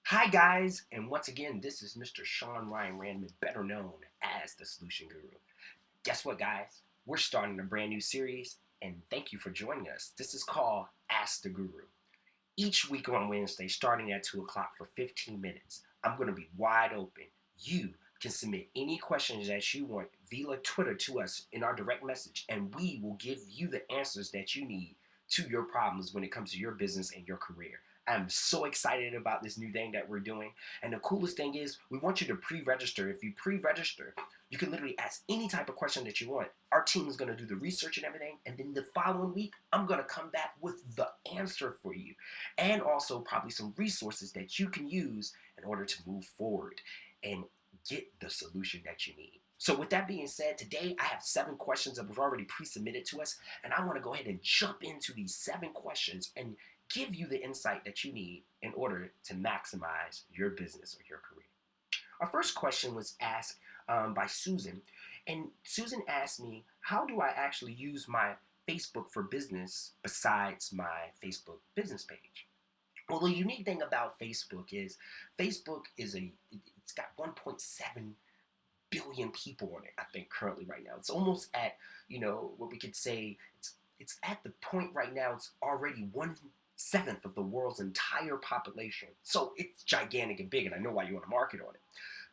Hi, guys, and once again, this is Mr. Sean Ryan Randman, better known as the Solution Guru. Guess what, guys? We're starting a brand new series, and thank you for joining us. This is called Ask the Guru. Each week on Wednesday, starting at 2 o'clock for 15 minutes, I'm going to be wide open. You can submit any questions that you want via Twitter to us in our direct message, and we will give you the answers that you need to your problems when it comes to your business and your career. I'm so excited about this new thing that we're doing. And the coolest thing is, we want you to pre register. If you pre register, you can literally ask any type of question that you want. Our team is going to do the research and everything. And then the following week, I'm going to come back with the answer for you. And also, probably some resources that you can use in order to move forward and get the solution that you need. So, with that being said, today I have 7 questions that were already pre submitted to us. And I want to go ahead and jump into these 7 questions and give you the insight that you need in order to maximize your business or your career. Our first question was asked by Susan, and Susan asked me, how do I actually use my Facebook for business besides my Facebook business page? Well, the unique thing about Facebook is it's got 1.7 billion people on it, I think, currently right now. It's almost at, what we could say, it's at the point right now, it's already 1/7 of the world's entire population. So it's gigantic and big, and I know why you want to market on it.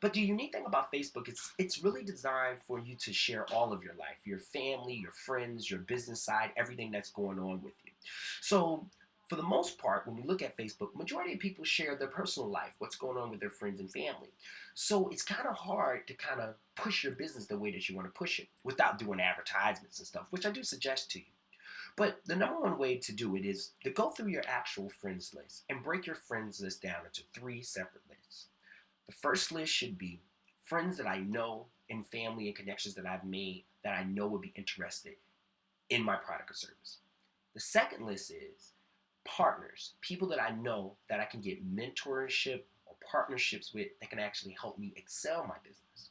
But the unique thing about Facebook is it's really designed for you to share all of your life, your family, your friends, your business side, everything that's going on with you. So for the most part, when we look at Facebook, majority of people share their personal life, what's going on with their friends and family. So it's kind of hard to kind of push your business the way that you want to push it without doing advertisements and stuff, which I do suggest to you. But the number one way to do it is to go through your actual friends list and break your friends list down into 3 separate lists. The first list should be friends that I know and family and connections that I've made that I know would be interested in my product or service. The second list is partners, people that I know that I can get mentorship or partnerships with that can actually help me excel my business.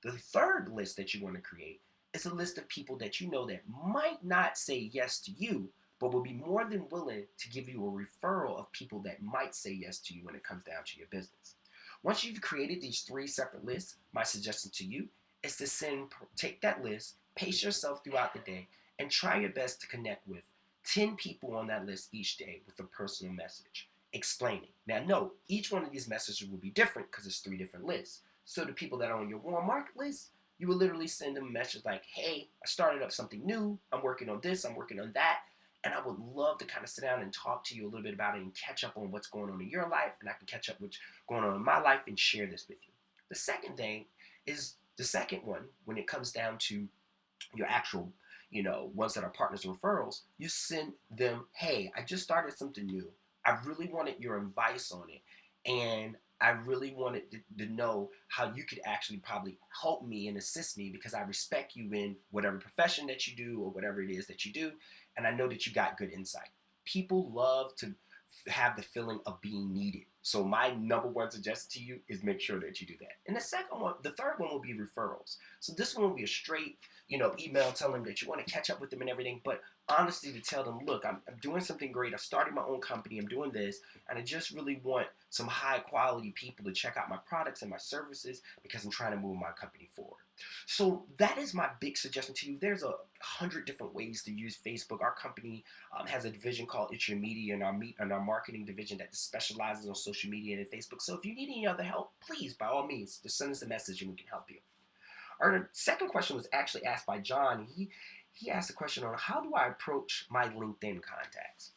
The third list that you want to create is a list of people that you know that might not say yes to you, but will be more than willing to give you a referral of people that might say yes to you when it comes down to your business. Once you've created these 3 separate lists, my suggestion to you is to take that list, pace yourself throughout the day, and try your best to connect with 10 people on that list each day with a personal message explaining. Now, no, each one of these messages will be different because it's 3 different lists. So the people that are on your warm market list, you will literally send them a message like, hey, I started up something new. I'm working on this. I'm working on that. And I would love to kind of sit down and talk to you a little bit about it and catch up on what's going on in your life. And I can catch up with what's going on in my life and share this with you. The second thing is the second one, when it comes down to your actual, ones that are partners and referrals, you send them, hey, I just started something new. I really wanted your advice on it. And I really wanted to know how you could actually probably help me and assist me because I respect you in whatever profession that you do or whatever it is that you do. And I know that you got good insight. People love to have the feeling of being needed. So my number one suggestion to you is make sure that you do that. And the third one will be referrals. So this one will be a straight, email telling them that you want to catch up with them and everything, but honestly to tell them, look, I'm doing something great. I started my own company. I'm doing this, and I just really want some high quality people to check out my products and my services because I'm trying to move my company forward. So that is my big suggestion to you. There's 100 different ways to use Facebook. Our company has a division called It's Your Media and our marketing division that specializes on social media and Facebook. So if you need any other help, please, by all means, just send us a message and we can help you. Our second question was actually asked by John. He asked a question on how do I approach my LinkedIn contacts.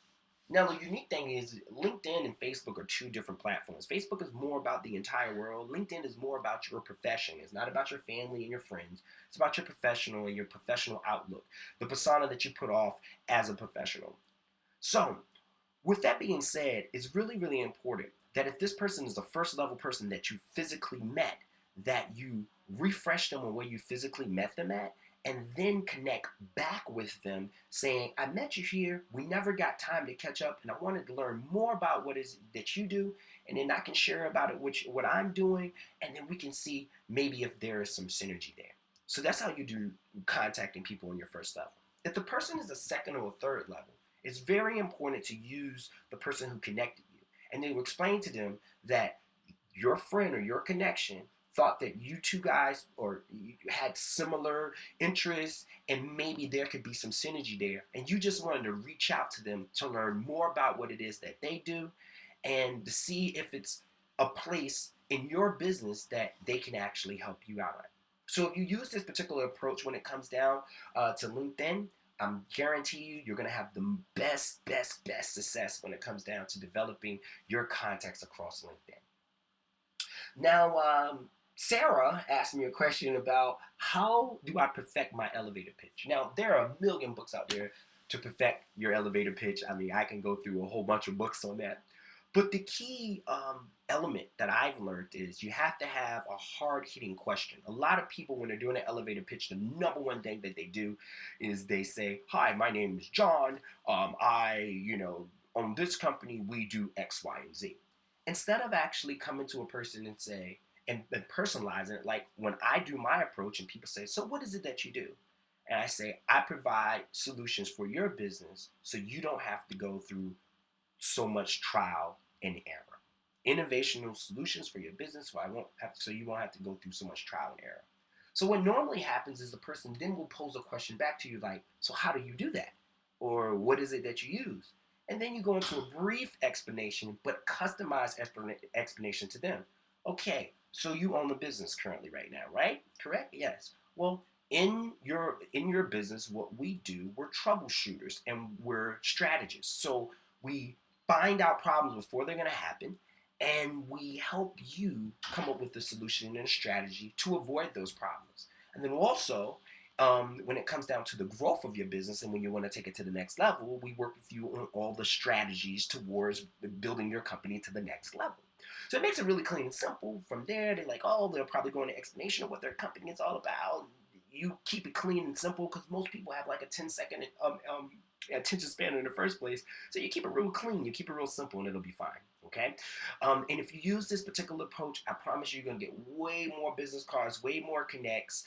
Now, the unique thing is LinkedIn and Facebook are 2 different platforms. Facebook is more about the entire world. LinkedIn is more about your profession. It's not about your family and your friends. It's about your professional and your professional outlook, the persona that you put off as a professional. So, with that being said, it's really, really important that if this person is the first level person that you physically met, that you refresh them on where you physically met them at, and then connect back with them saying, I met you here, we never got time to catch up, and I wanted to learn more about what it is that you do, and then I can share about it, what I'm doing, and then we can see maybe if there is some synergy there. So that's how you do contacting people on your first level. If the person is a second or a third level, it's very important to use the person who connected you. And then you explain to them that your friend or your connection thought that you two guys or you had similar interests and maybe there could be some synergy there, and you just wanted to reach out to them to learn more about what it is that they do and to see if it's a place in your business that they can actually help you out at. So if you use this particular approach when it comes down to LinkedIn, I'm guarantee you're going to have the best success when it comes down to developing your contacts across LinkedIn. Now, Sarah asked me a question about how do I perfect my elevator pitch. Now, there are a million books out there to perfect your elevator pitch. I mean, I can go through a whole bunch of books on that. But the key element that I've learned is you have to have a hard-hitting question. A lot of people, when they're doing an elevator pitch, the number one thing that they do is they say, "Hi, my name is John. Own this company. We do X, Y, and Z." Instead of actually coming to a person and say and personalizing it, like when I do my approach and people say, "So what is it that you do?" And I say, "I provide solutions for your business so you don't have to go through so much trial and error. Innovational solutions for your business so you won't have to go through so much trial and error." So what normally happens is the person then will pose a question back to you like, "So how do you do that?" Or "What is it that you use?" And then you go into a brief explanation, but customized explanation to them. "Okay, so you own a business currently right now, right? Correct? Yes. Well, in your business, what we do, we're troubleshooters and we're strategists. So we find out problems before they're going to happen, and we help you come up with a solution and a strategy to avoid those problems. And then also, when it comes down to the growth of your business and when you want to take it to the next level, we work with you on all the strategies towards building your company to the next level." So it makes it really clean and simple. From there, they're like, "Oh, they'll probably go into explanation of what their company is all about." You keep it clean and simple because most people have like a 10-second attention span in the first place. So you keep it real clean, you keep it real simple, and it'll be fine. Okay. And if you use this particular approach, I promise you're gonna get way more business cards, way more connects,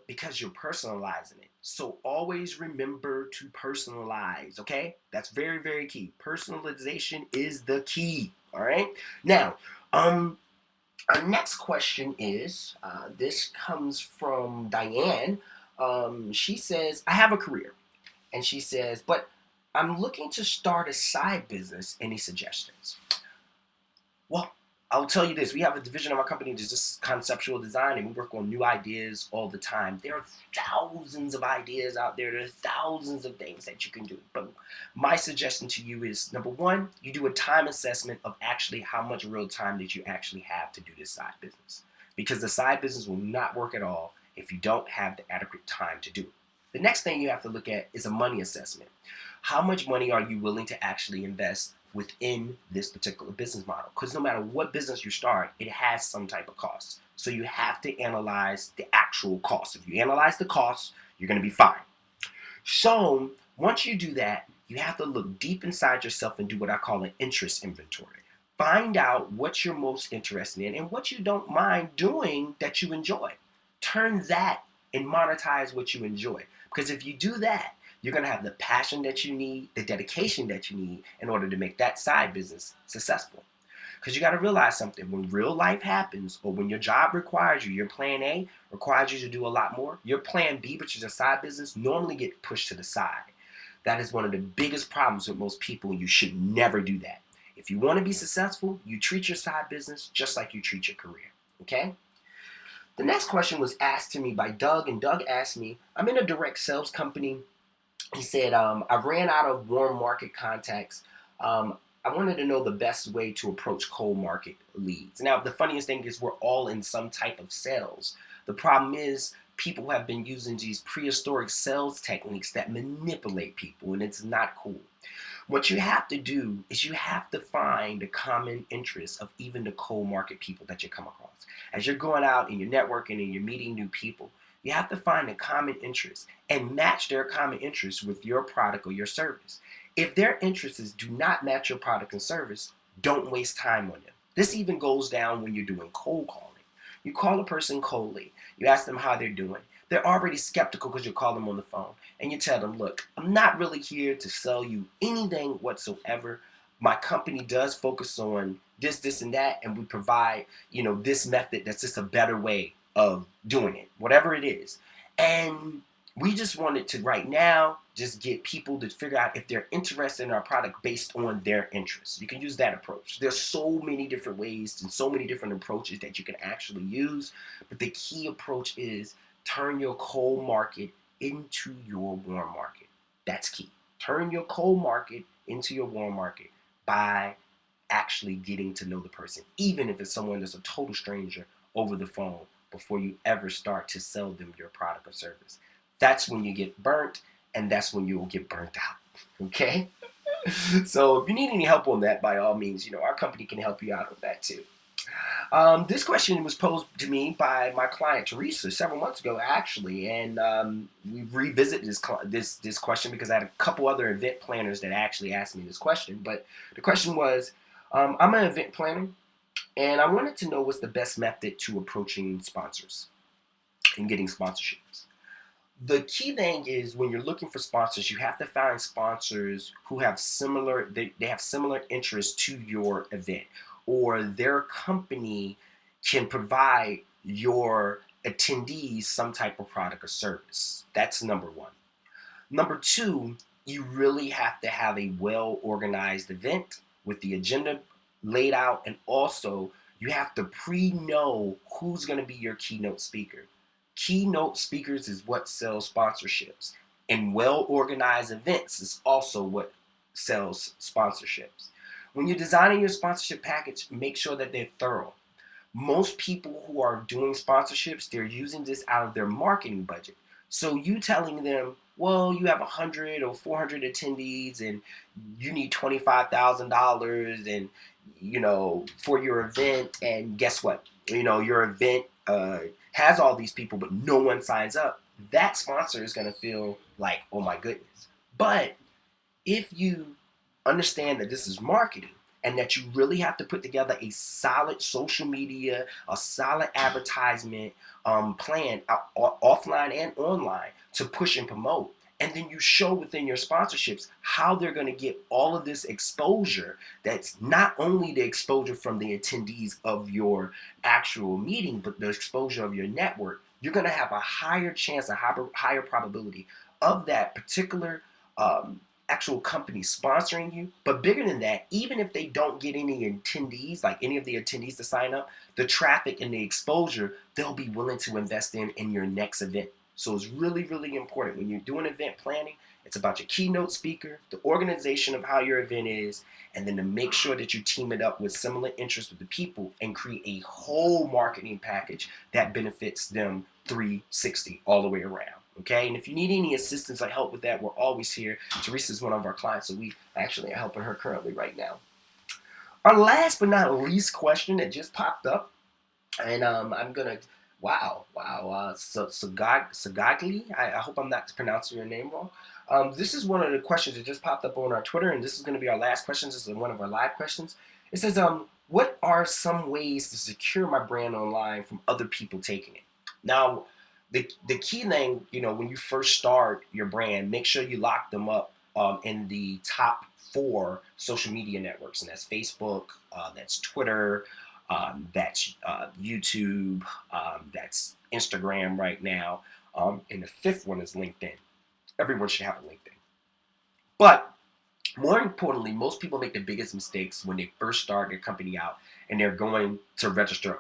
because you're personalizing it. So always remember to personalize. Okay, that's very, very key. Personalization is the key. All right. Now, our next question is this comes from Diane. She says, "I have a career." And she says, "But I'm looking to start a side business. Any suggestions?" Well, I'll tell you this. We have a division of our company that's just conceptual design, and we work on new ideas all the time. There are thousands of ideas out there. There are thousands of things that you can do. But my suggestion to you is, number one, you do a time assessment of actually how much real time that you actually have to do this side business. Because the side business will not work at all if you don't have the adequate time to do it. The next thing you have to look at is a money assessment. How much money are you willing to actually invest within this particular business model? Because no matter what business you start, it has some type of cost. So you have to analyze the actual cost. If you analyze the cost, you're going to be fine. So once you do that, you have to look deep inside yourself and do what I call an interest inventory. Find out what you're most interested in and what you don't mind doing that you enjoy. Turn that and monetize what you enjoy. Because if you do that, you're going to have the passion that you need, the dedication that you need in order to make that side business successful. Because you got to realize something. When real life happens, or when your job requires you, your plan A requires you to do a lot more, your plan B, which is a side business, normally get pushed to the side. That is one of the biggest problems with most people, and you should never do that. If you want to be successful, you treat your side business just like you treat your career. Okay? The next question was asked to me by Doug, and Doug asked me, "I'm in a direct sales company." He said, "I ran out of warm market contacts. I wanted to know the best way to approach cold market leads." Now, the funniest thing is we're all in some type of sales. The problem is people have been using these prehistoric sales techniques that manipulate people, and it's not cool. What you have to do is you have to find the common interests of even the cold market people that you come across. As you're going out and you're networking and you're meeting new people, you have to find a common interest and match their common interests with your product or your service. If their interests do not match your product and service, don't waste time on them. This even goes down when you're doing cold calling. You call a person coldly, you ask them how they're doing. They're already skeptical because you call them on the phone and you tell them, "Look, I'm not really here to sell you anything whatsoever, my company does focus on this, and that, and we provide, this method that's just a better way of doing it, whatever it is. And we just wanted to right now just get people to figure out if they're interested in our product based on their interests. You can use that approach. There's so many different ways and so many different approaches that you can actually use, but the key approach is turn your cold market into your warm market. That's key. Turn your cold market into your warm market by actually getting to know the person, even if it's someone that's a total stranger over the phone before you ever start to sell them your product or service. That's when you get burnt, and that's when you will get burnt out. Okay? So if you need any help on that, by all means, our company can help you out with that too. This question was posed to me by my client Teresa several months ago, actually, and we revisited this question because I had a couple other event planners that actually asked me this question. But the question was, I'm an event planner, and I wanted to know what's the best method to approaching sponsors and getting sponsorships. The key thing is when you're looking for sponsors, you have to find sponsors who have they have similar interests to your event, or their company can provide your attendees some type of product or service. That's number one. Number two, you really have to have a well organized event with the agenda laid out, and also you have to know who's going to be your keynote speaker. Keynote speakers is what sells sponsorships, and well organized events is also what sells sponsorships. When you're designing your sponsorship package, make sure that they're thorough. Most people who are doing sponsorships, they're using this out of their marketing budget. So you telling them, well, you have 100 or 400 attendees and you need $25,000 and for your event, and guess what? Your event has all these people, but no one signs up. That sponsor is going to feel like, oh my goodness. But if you understand that this is marketing and that you really have to put together a solid social media, a solid advertisement plan, offline and online, to push and promote, and then you show within your sponsorships how they're going to get all of this exposure. That's not only the exposure from the attendees of your actual meeting, but the exposure of your network. You're going to have a higher chance, a higher probability of that particular actual company sponsoring you. But bigger than that, even if they don't get any attendees, like any of the attendees to sign up, the traffic and the exposure they'll be willing to invest in your next event. So it's really, really important when you're doing event planning. It's about your keynote speaker, the organization of how your event is, and then to make sure that you team it up with similar interests with the people and create a whole marketing package that benefits them 360 all the way around. Okay, and if you need any assistance or help with that, we're always here. Teresa is one of our clients, so we actually are helping her currently right now. Our last but not least question that just popped up, and I'm gonna, Sagagli. I hope I'm not pronouncing your name wrong. This is one of the questions that just popped up on our Twitter, and this is going to be our last question. This is one of our live questions. It says, what are some ways to secure my brand online from other people taking it? Now, the key thing, when you first start your brand, make sure you lock them up in the top 4 social media networks, and that's Facebook, that's Twitter, that's YouTube, that's Instagram right now, and the 5th one is LinkedIn. Everyone should have a LinkedIn. But more importantly, most people make the biggest mistakes when they first start their company out and they're going to register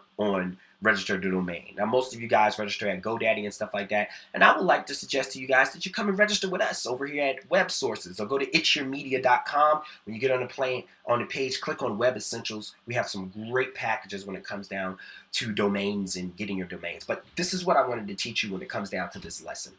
the domain. Now, most of you guys register at GoDaddy and stuff like that, and I would like to suggest to you guys that you come and register with us over here at Web Sources, or go to itsyourmedia.com. When you get on the page, click on Web Essentials. We have some great packages when it comes down to domains and getting your domains. But this is what I wanted to teach you when it comes down to this lesson.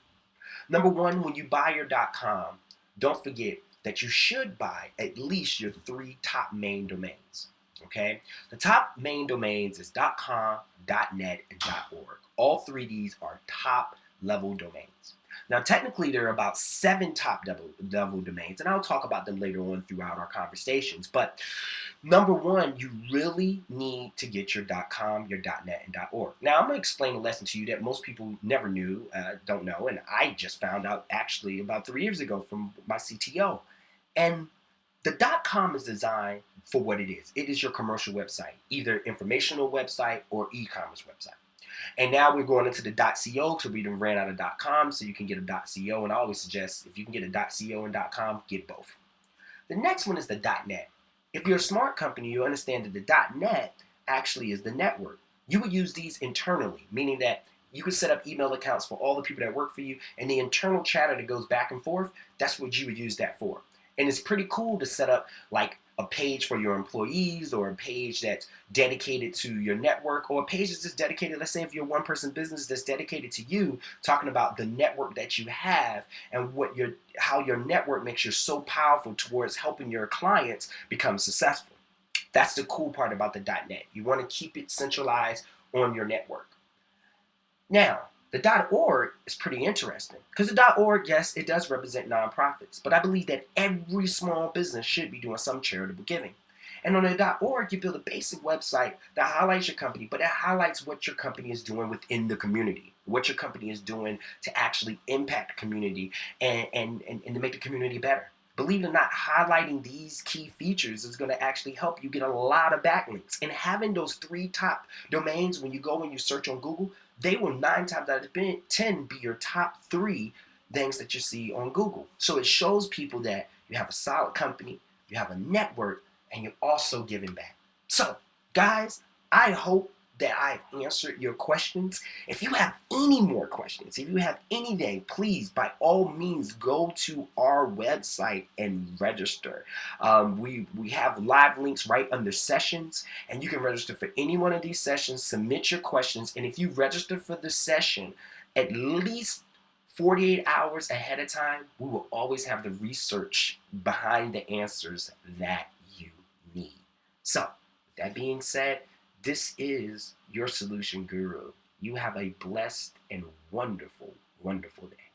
Number one, when you buy your .com, don't forget that you should buy at least your 3 top main domains. Okay? The top main domains is .com, .net, and .org. All 3 of these are top level domains. Now, technically, there are about 7 top level domains, and I'll talk about them later on throughout our conversations. But number one, you really need to get your .com, your .net, and .org. Now, I'm going to explain a lesson to you that most people never knew, don't know, and I just found out actually about 3 years ago from my CTO. And The .com is designed for what it is. It is your commercial website, either informational website or e-commerce website. And now we're going into the .co, so we done ran out of .com, so you can get a .co. And I always suggest if you can get a .co and .com, get both. The next one is the .net. If you're a smart company, you understand that the .net actually is the network. You would use these internally, meaning that you could set up email accounts for all the people that work for you, and the internal chatter that goes back and forth, that's what you would use that for. And it's pretty cool to set up like a page for your employees, or a page that's dedicated to your network, or a page that's just dedicated, let's say if you're a one-person business that's dedicated to you, talking about the network that you have and how your network makes you so powerful towards helping your clients become successful. That's the cool part about the .net. You want to keep it centralized on your network. Now, the .org is pretty interesting because the .org, yes, it does represent nonprofits, but I believe that every small business should be doing some charitable giving. And on the .org, you build a basic website that highlights your company, but it highlights what your company is doing within the community, what your company is doing to actually impact the community and to make the community better. Believe it or not, highlighting these key features is going to actually help you get a lot of backlinks. And having those 3 top domains, when you go and you search on Google, they will 9 times out of 10 be your top 3 things that you see on Google. So it shows people that you have a solid company, you have a network, and you're also giving back. So, guys, I hope that I've answered your questions. If you have any more questions, if you have anything, please, by all means, go to our website and register. We have live links right under sessions, and you can register for any one of these sessions, submit your questions, and if you register for the session, at least 48 hours ahead of time, we will always have the research behind the answers that you need. So, with that being said, this is your solution guru. You have a blessed and wonderful, wonderful day.